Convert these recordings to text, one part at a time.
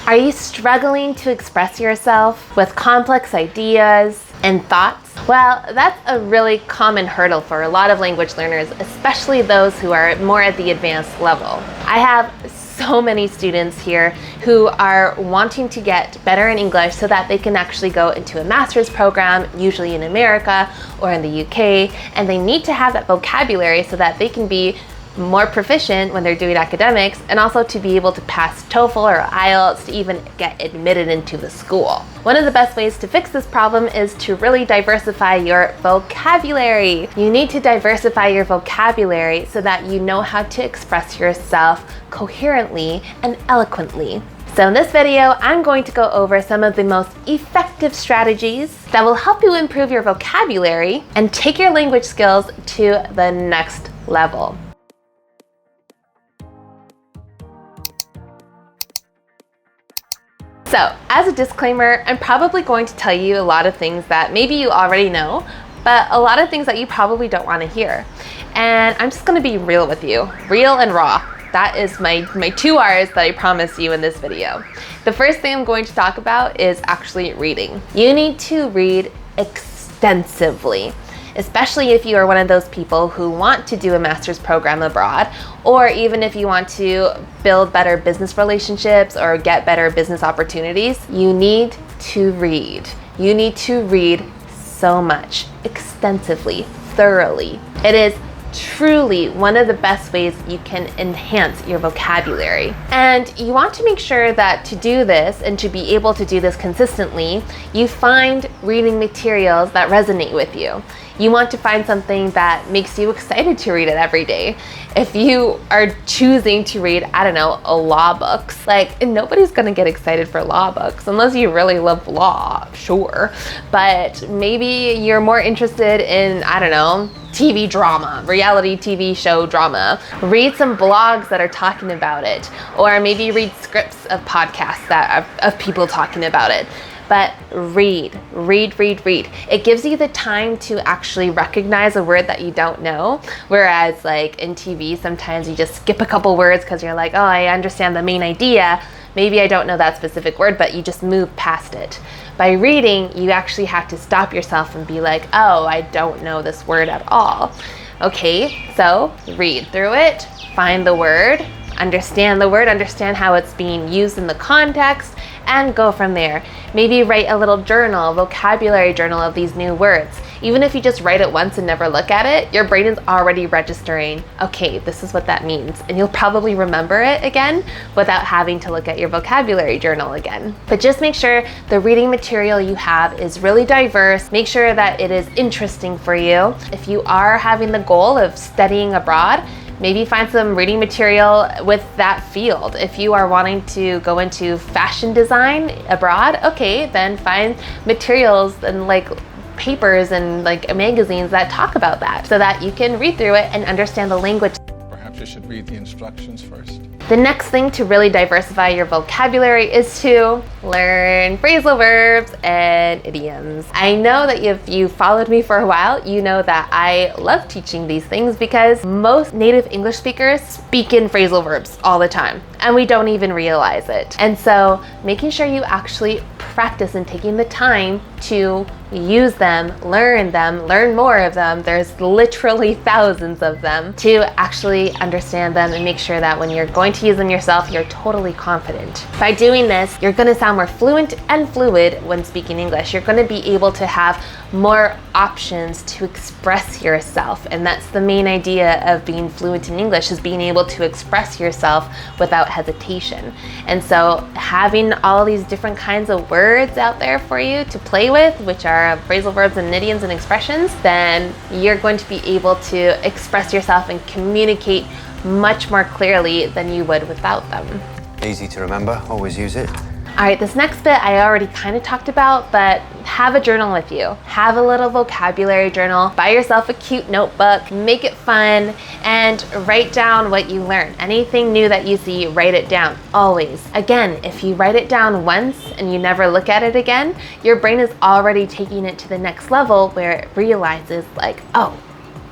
Are you struggling to express yourself with complex ideas and thoughts? Well, that's a really common hurdle for a lot of language learners, especially those who are more at the advanced level. I have so many students here who are wanting to get better in English so that they can actually go into a master's program, usually in America or in the UK, and they need to have that vocabulary so that they can be more proficient when they're doing academics, and also to be able to pass TOEFL or IELTS to even get admitted into the school. One of the best ways to fix this problem is to really diversify your vocabulary. You need to diversify your vocabulary so that you know how to express yourself coherently and eloquently. So in this video, I'm going to go over some of the most effective strategies that will help you improve your vocabulary and take your language skills to the next level. So, as a disclaimer, I'm probably going to tell you a lot of things that maybe you already know, but a lot of things that you probably don't want to hear. And I'm just going to be real with you, real and raw. That is my 2 R's that I promise you in this video. The first thing I'm going to talk about is actually reading. You need to read extensively, especially if you are one of those people who want to do a master's program abroad, or even if you want to build better business relationships or get better business opportunities. You need to read. You need to read so much, extensively, thoroughly. It is truly one of the best ways you can enhance your vocabulary. And you want to make sure that to do this and to be able to do this consistently, you find reading materials that resonate with you. You want to find something that makes you excited to read it every day. If you are choosing to read, I don't know, law books, like nobody's gonna get excited for law books unless you really love law, sure. But maybe you're more interested in, I don't know, TV drama, reality TV show drama. Read some blogs that are talking about it, or maybe read scripts of podcasts that of people talking about it. But read. It gives you the time to actually recognize a word that you don't know. Whereas like in TV, sometimes you just skip a couple words because you're like, oh, I understand the main idea. Maybe I don't know that specific word, but you just move past it. By reading, you actually have to stop yourself and be like, oh, I don't know this word at all. Okay, so read through it, find the word, understand the word, understand how it's being used in the context, and go from there. Maybe write a little journal, vocabulary journal of these new words. Even if you just write it once and never look at it, your brain is already registering, okay, this is what that means. And you'll probably remember it again without having to look at your vocabulary journal again. But just make sure the reading material you have is really diverse. Make sure that it is interesting for you. If you are having the goal of studying abroad, maybe find some reading material with that field. If you are wanting to go into fashion design abroad, okay, then find materials and like papers and like magazines that talk about that so that you can read through it and understand the language. Perhaps you should read the instructions first. The next thing to really diversify your vocabulary is to learn phrasal verbs and idioms. I know that if you followed me for a while, you know that I love teaching these things because most native English speakers speak in phrasal verbs all the time, and we don't even realize it. And so making sure you actually practice and taking the time to use them, learn more of them. There's literally thousands of them, to actually understand them and make sure that when you're going to use them yourself, you're totally confident. By doing this, you're going to sound more fluent and fluid when speaking English. You're going to be able to have more options to express yourself, and that's the main idea of being fluent in English, is being able to express yourself without hesitation. And so having all these different kinds of words out there for you to play with, which are phrasal verbs and idioms and expressions, then you're going to be able to express yourself and communicate much more clearly than you would without them. Easy to remember, always use it. All right, this next bit I already kind of talked about, but have a journal with you. Have a little vocabulary journal. Buy yourself a cute notebook, make it fun, and write down what you learn. Anything new that you see, write it down, always. Again, if you write it down once and you never look at it again, your brain is already taking it to the next level where it realizes like, oh,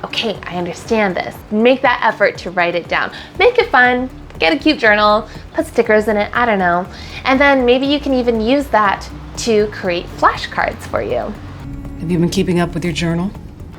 okay, I understand this. Make that effort to write it down. Make it fun. Get a cute journal, put stickers in it, I don't know. And then maybe you can even use that to create flashcards for you. Have you been keeping up with your journal?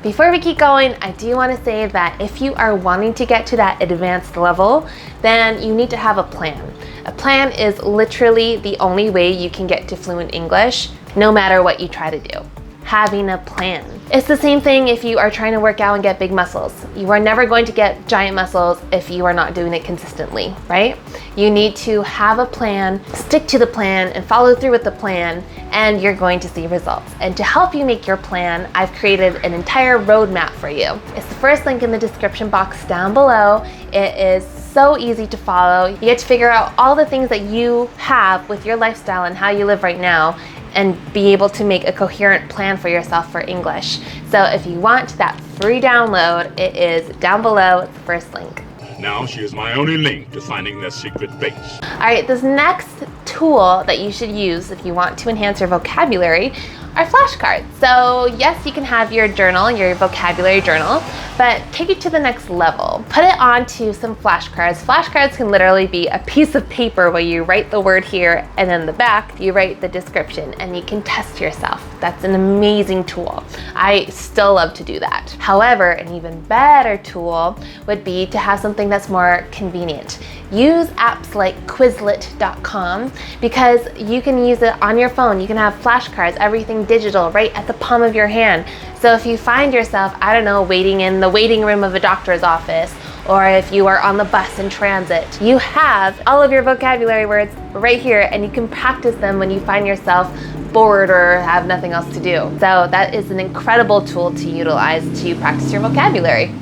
Before we keep going, I do want to say that if you are wanting to get to that advanced level, then you need to have a plan. A plan is literally the only way you can get to fluent English, no matter what you try to do. Having a plan. It's the same thing if you are trying to work out and get big muscles. You are never going to get giant muscles if you are not doing it consistently, right? You need to have a plan, stick to the plan, and follow through with the plan, and you're going to see results. And to help you make your plan, I've created an entire roadmap for you. It's the first link in the description box down below. It is so easy to follow. You get to figure out all the things that you have with your lifestyle and how you live right now, and be able to make a coherent plan for yourself for English. So if you want that free download, it is down below. It's the first link. Now she is my only link to finding their secret base. All right, this next tool that you should use if you want to enhance your vocabulary are flashcards. So yes, you can have your journal, your vocabulary journal, but take it to the next level. Put it onto some flashcards. Flashcards can literally be a piece of paper where you write the word here, and then the back you write the description, and you can test yourself. That's an amazing tool. I still love to do that. However, an even better tool would be to have something that's more convenient. Use apps like Quizlet.com because you can use it on your phone. You can have flashcards, everything digital, right at the palm of your hand. So if you find yourself, I don't know, waiting in the waiting room of a doctor's office, or if you are on the bus in transit, you have all of your vocabulary words right here, and you can practice them when you find yourself bored or have nothing else to do. So that is an incredible tool to utilize to practice your vocabulary.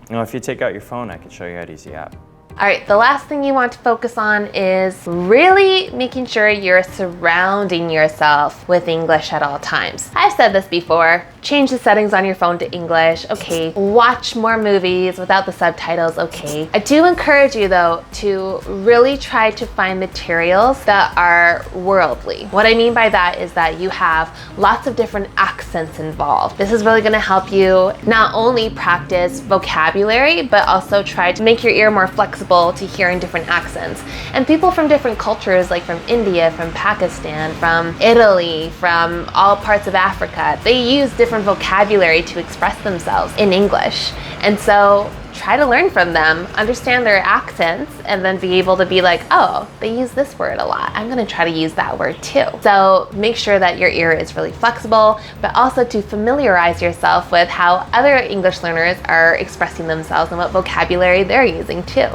Well, if you take out your phone, I can show you how to use the app. All right, the last thing you want to focus on is really making sure you're surrounding yourself with English at all times. I've said this before, change the settings on your phone to English, okay. Watch more movies without the subtitles, okay. I do encourage you though to really try to find materials that are worldly. What I mean by that is that you have lots of different accents involved. This is really gonna help you not only practice vocabulary, but also try to make your ear more flexible to hearing different accents. And people from different cultures, like from India, from Pakistan, from Italy, from all parts of Africa, they use different vocabulary to express themselves in English. And so try to learn from them, understand their accents, and then be able to be like, oh, they use this word a lot. I'm gonna try to use that word too. So make sure that your ear is really flexible, but also to familiarize yourself with how other English learners are expressing themselves and what vocabulary they're using too.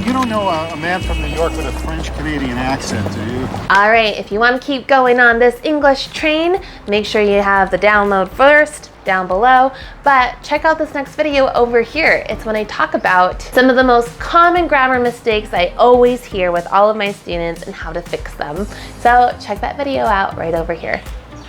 You don't know a man from New York with a French-Canadian accent, do you? All right, if you want to keep going on this English train, make sure you have the download first down below, but check out this next video over here. It's when I talk about some of the most common grammar mistakes I always hear with all of my students and how to fix them. So check that video out right over here.